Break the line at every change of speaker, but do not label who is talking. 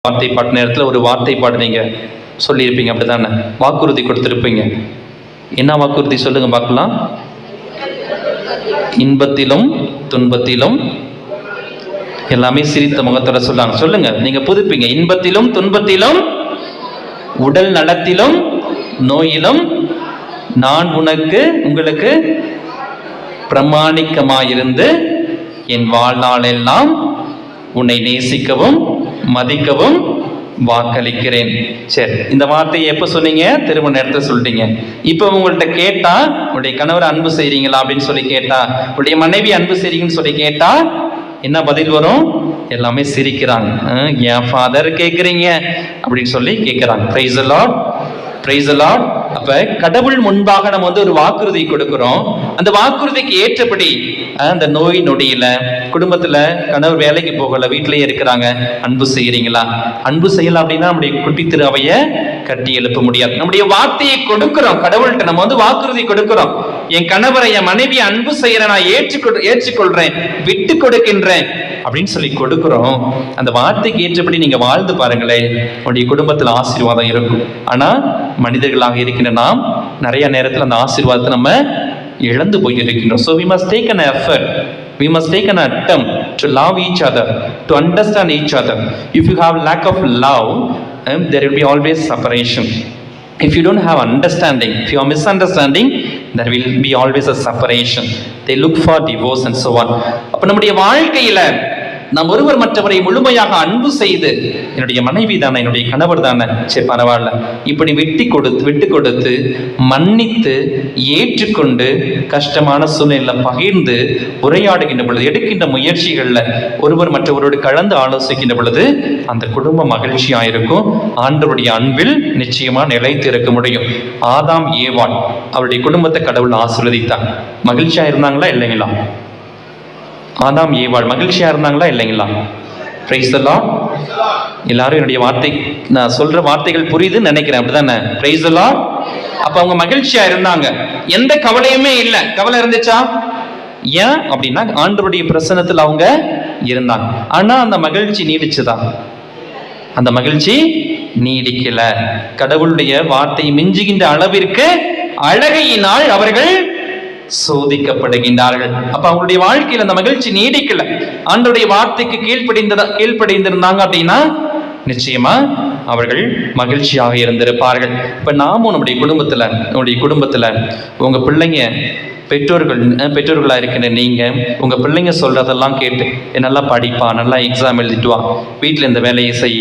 வார்த்தை பாட்டு நேரத்தில் ஒரு வார்த்தை பாடு நீங்கள் சொல்லியிருப்பீங்க, அப்படி தானே? வாக்குறுதி கொடுத்துருப்பீங்க. என்ன வாக்குறுதி சொல்லுங்க பார்க்கலாம். இன்பத்திலும் துன்பத்திலும் எல்லாமே சிரித்த முகத்தோட சொல்லாங்க. சொல்லுங்க, நீங்க புதுப்பீங்க. இன்பத்திலும் துன்பத்திலும் உடல் நலத்திலும் நோயிலும் நான் உங்களுக்கு பிரமாணிக்கமாயிருந்து என் வாழ்நாளெல்லாம் உன்னை நேசிக்கவும் மதிக்கவும் வாக்களிக்கிறேன். சரி, இந்த வார்த்தையை எப்போ சொன்னீங்க? திருமண நேரத்தில் சொல்லிட்டீங்க. இப்போ உங்கள்கிட்ட கேட்டா, உங்களுடைய கணவர் அன்பு செய்றீங்களா அப்படின்னு சொல்லி கேட்டா, உங்களுடைய மனைவி அன்பு செய்றீங்கன்னு சொல்லி கேட்டா என்ன பதில் வரும்? எல்லாமே சிரிக்கிறாங்க. என் ஃபாதர் கேட்குறீங்க அப்படின்னு சொல்லி கேட்குறாங்க. Praise the Lord, praise the Lord. அப்ப கடவுள் முன்பாக நம்ம ஒரு வாக்குறுதி கொடுக்கிறோம். அந்த வாக்குறுதிக்கு ஏற்றபடி அந்த நோய் நொடியில, குடும்பத்துல கணவர் வேலைக்கு போகல, வீட்டிலேயே இருக்கிறாங்க, அன்பு செய்யறீங்களா? அன்பு செய்யலாம் அப்படின்னா நம்முடைய குட்டி திரு அவைய கட்டி எழுப்ப முடியாது. நம்முடைய வார்த்தையை கொடுக்கிறோம் கடவுள்கிட்ட. நம்ம வாக்குறுதி கொடுக்கிறோம். என் கணவரை, என் மனைவி அன்பு செய்யற நான் ஏற்றுக்கொள்றேன், விட்டு கொடுக்கின்றேன் அப்படின்னு சொல்லி கொடுக்கிறோம். அந்த வார்த்தைக்கு ஏற்றபடி நீங்க வாழ்ந்து பாருங்களேன், உங்களுடைய குடும்பத்தில் ஆசீர்வாதம் இருக்கும். ஆனா மனிதர்களாக இருக்கின்ற நாம் நிறைய நேரத்தில் அந்த ஆசீர்வாதத்தை நம்ம இழந்து போயிருக்கின்றோம். So we must take an effort, we must take an attempt to love each other, to understand each other. If you have lack of love, there will be always separation. If you don't have understanding, if you are misunderstanding, there will be always a separation. They look for divorce and so on. அப்ப நம்முடைய வாழ்க்கையில நாம் ஒருவர் மற்றவரை முழுமையாக அன்பு செய்து, என்னுடைய மனைவி தானே, என்னுடைய கணவர் தானே, சரி பரவாயில்ல, இப்படி விட்டு கொடுத்து மன்னித்து ஏற்றுக்கொண்டு கஷ்டமான சூழ்நிலை பகிர்ந்து உரையாடுகின்ற பொழுது, எடுக்கின்ற முயற்சிகள்ல ஒருவர் மற்றவரோடு கலந்து ஆலோசிக்கின்ற பொழுது அந்த குடும்பம் மகிழ்ச்சியா இருக்கும். ஆண்டவருடைய அன்பில் நிச்சயமா நிலைத்து இருக்க முடியும். ஆதாம் ஏவாள் அவருடைய குடும்பத்தை கடவுள் ஆசீர்வதித்தார். மகிழ்ச்சியா இருந்தாங்களா இல்லைங்களா? ஆதாம் ஏவாள் மகிழ்ச்சியா இருந்தாங்களா இல்லைங்களா? Praise the Lord. எல்லாரும் என்னுடைய வார்த்தை, நான் சொல்ற வார்த்தைகள் புரியுதுன்னு நினைக்கிறேன், அப்படிதானே? Praise the Lord. அப்ப அவங்க மகிழ்ச்சியா இருந்தாங்க, எந்த கவலையுமே இல்லை. கவலை இருந்துச்சா? ஏன் அப்படின்னா ஆண்டவருடைய பிரசன்னத்தில் அவங்க இருந்தாங்க. ஆனா அந்த மகிழ்ச்சி நீடிச்சுதான்? அந்த மகிழ்ச்சி நீடிக்கல. கடவுளுடைய வார்த்தை மிஞ்சுகின்ற அளவிற்கு அழகையினால் அவர்கள் சோதிக்கப்படுகின்றார்கள். அப்ப அவங்களுடைய வாழ்க்கையில் அந்த மகிழ்ச்சி நீடிக்கல. ஆண்டவருடைய வார்த்தைக்கு கீழ்ப்படிந்திருந்தாங்க அப்படின்னா நிச்சயமா அவர்கள் மகிழ்ச்சியாக இருந்திருப்பார்கள். இப்ப நாமும் நம்முடைய குடும்பத்துல உங்க பிள்ளைங்க பெற்றோர்களா இருக்கின்ற நீங்க உங்க பிள்ளைங்க சொல்றதெல்லாம் கேட்டு, நல்லா படிப்பா, நல்லா எக்ஸாம் எழுதிட்டு வா, வீட்டுல இந்த வேலையை செய்,